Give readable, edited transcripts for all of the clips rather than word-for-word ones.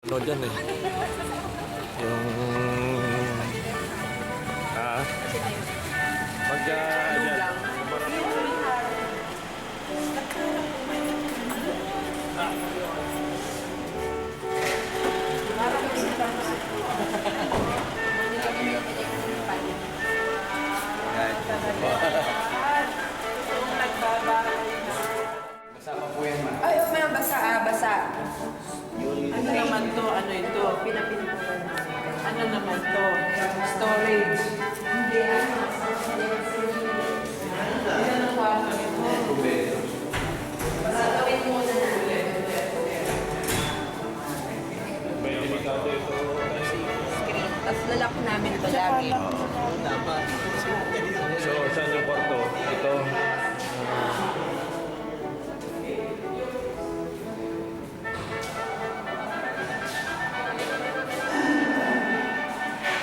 ano dyan eh. Yung... dyan. Kasama po yan, ma. Ay, may basa, basa. Ano naman to? Ano ito? Pinapintuan. Ano naman to? Storage. Hindi, ano. Ilan ang kwarto ito? Basta gawin muna na. May delikado ito. Screen. Tapos lalak namin ito lagi. So, saan yung kwarto? Ito.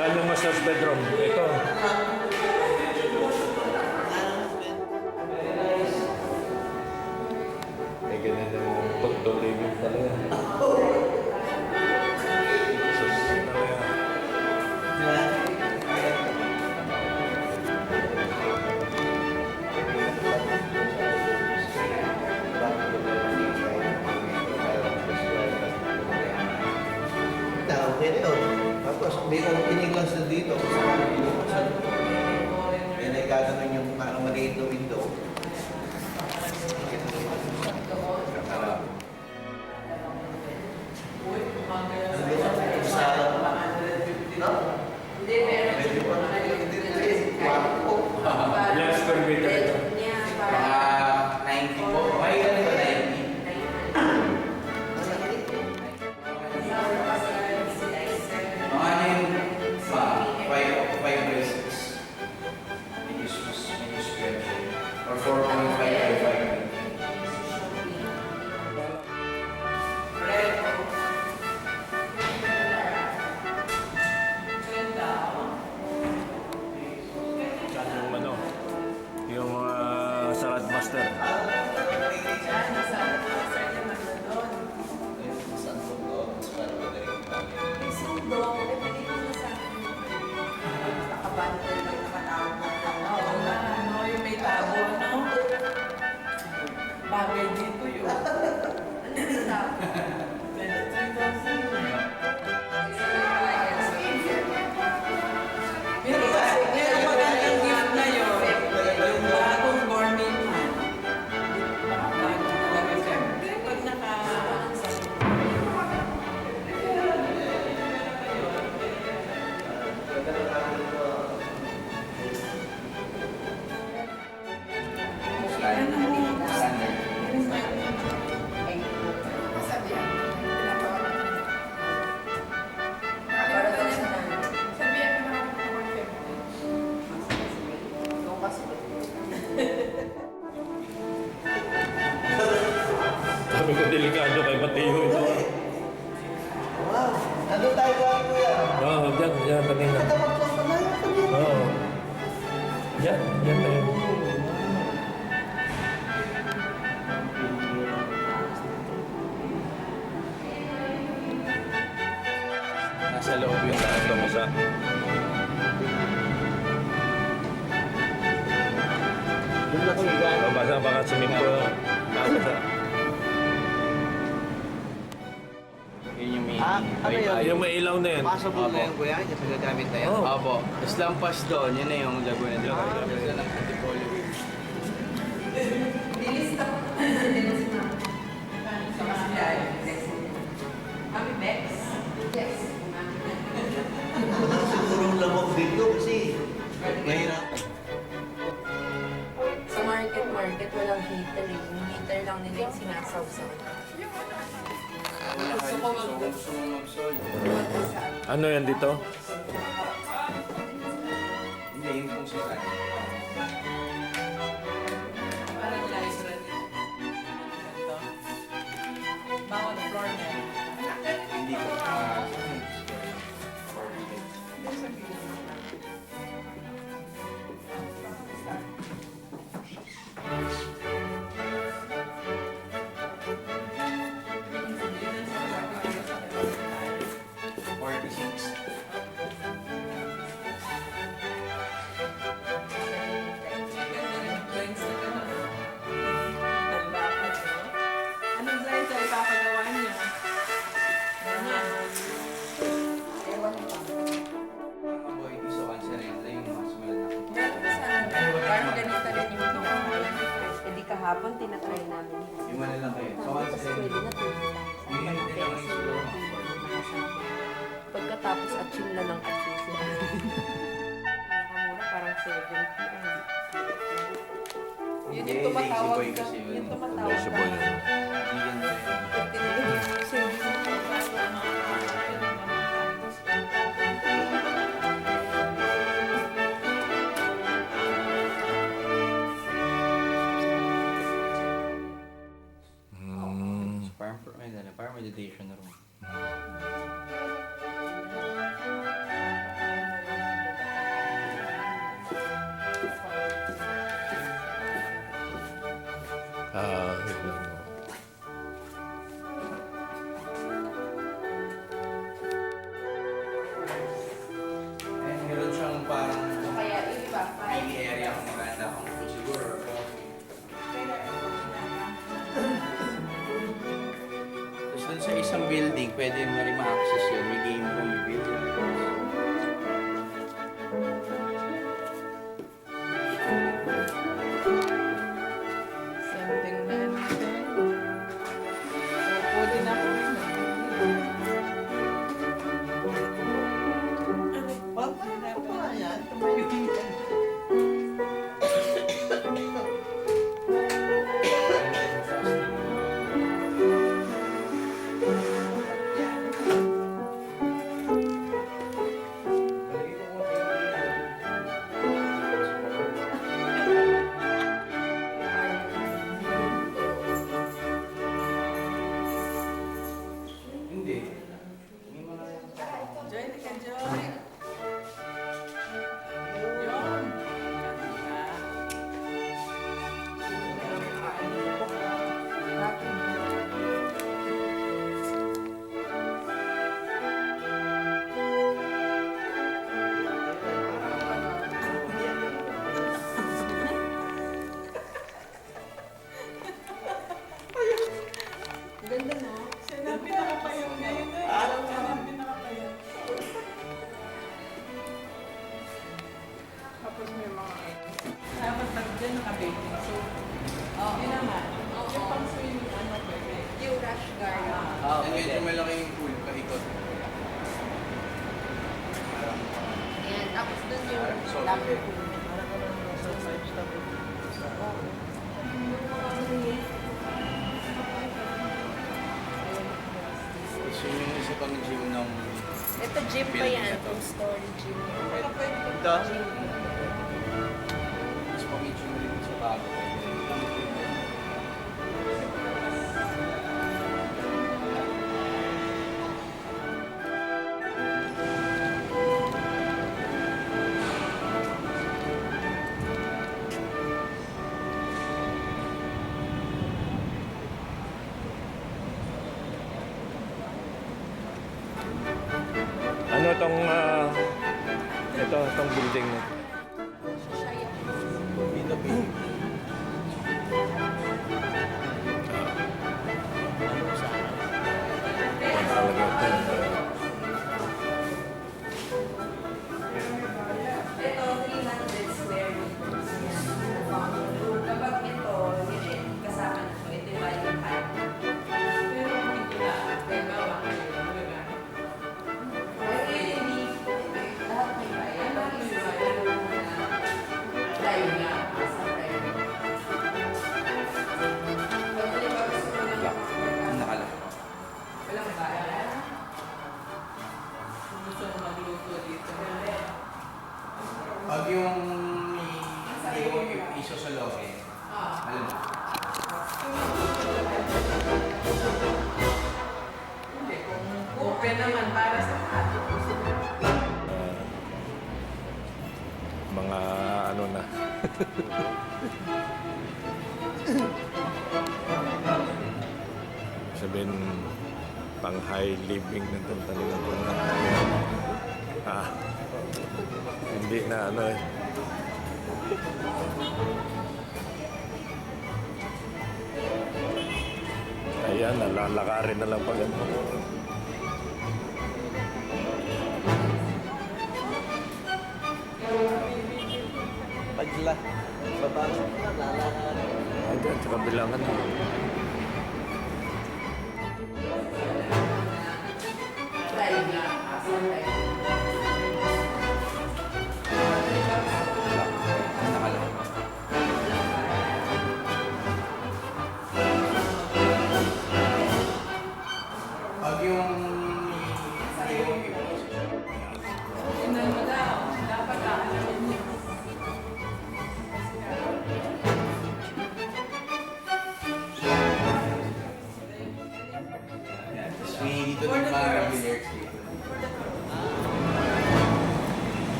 Saan yung master's bedroom? Ito. May ganun yung pagto living talaga. Sus, talaga. Okay na yun. Tapos may opening lang sa dito. Yan ay gagawin yung parang maliit na window. Hindi, meron. Ilang square meter ito? Mga 90 po. May ano ba 90? Mga ano yung 5 by 6. May square feet. Or 4.5 by 5. Saan yung ano? Yung salad master. Sundong, pwede ko na sa nakabundle lang nakatawag na Oo nga, ano, yung may tabo, ano? Bagay dito yun. Ano yung tawag? 3,000 na. Pero magandang gift na yun. Yung bagong gourmet man. Bago talaga siya. Pag naka... Para daw sa nanay. Ikaw kasi. Sabi ko, delikado kay Mateo ito. Wow! Nandun tayo ba kuya? Oo, dyan kanina. Oo. Dyan tayo. Nasa loob yung lahat ng masa. Basa baka swimming pool. Nasa. Yun yung may... Ano yun? Yung may ilaw na yan. Possible na yun kuya? Kasi gagamit na yan. Oo. Opo. Tapos lampas doon, yun na yung Laguna de Bay. Laguna. Yun ang Antipolo. Nilista ko na. Nilista na. Sa Masiyay. Mami Bex? Yes. Sigurong lamok dito kasi mahirap. Sa market, walang heater eh. Yung heater lang nila yung sinasawsaw. Gusto mo mag-sol. Ano yan dito? Hindi, yun pong sa Parang library. Ito. Bawal floor na yun. Hindi ko. tapos atsin na ng atsin sila. Nakamura, parang 70. Yun Hindi, yung tumatawag lazy boy kasi yun. Yung tumatawag Lazy boy yun. Hindi yan ba yun? So, parang meditation room. Ah, Eh, meron siyang parang Kaya yung iba, mini area kung maganda kung siguro or coffee. Tapos dun sa isang building, pwede mo rin ma-access yun. May game room, may building. Something na Opo din ako. Ano pa yan? Tumayo yan. Hindi. May mga... Joy, ka Joy. Yun. Ganda na. Siya na pinakapayong ngayon. Alam ka na pinakapayong. Tapos may mga dapat pag dyan naka-baking. So, yun naman. Yung pang swimming, ano pwede. Yung rush garden. Ah, medyo malaki yung pool, paikot. Ayan, tapos dun yung So, laptop. Tapos yun yung isa pang gym ng... Ito gym pa yan, itong story gym. Ito? Tapos pang-gym rin sa bago. ano tong itong building na? Dito, baby. Yan talaga ito. Ito, 300 square meters. Yan. Kapag ito, yun, kasama na ito, ito yung balik height. Pero hindi na. Pero, hindi, lahat may bayan. Lahat may bayan. Dahil nga, sa private. Pag halimbawa gusto mo lang Ang nakalak. walang bayan. Kung gusto mo magluto dito. Pag yung hindi ko iso sa loob alam mo, Hindi, kung open naman para sa ato. Mga ano na. Sabihin, pang high living na ito talaga. Ah, hindi na ano eh. Ayan, nalalakarin na lang pag ano. Pagla. Babasok na, lalakad. Ayan, sa kabilangan. Dahil nga, sa private.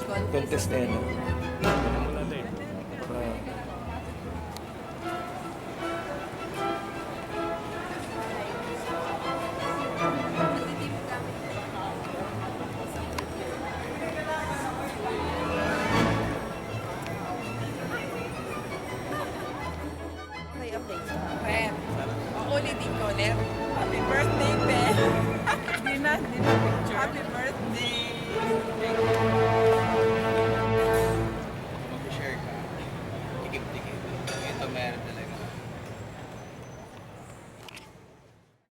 Contest na yan. ah. Wala na eh. Ah. Okay, update. Ren, uulitin ko ulit. Happy birthday, Ben! Di na picture. Happy birthday!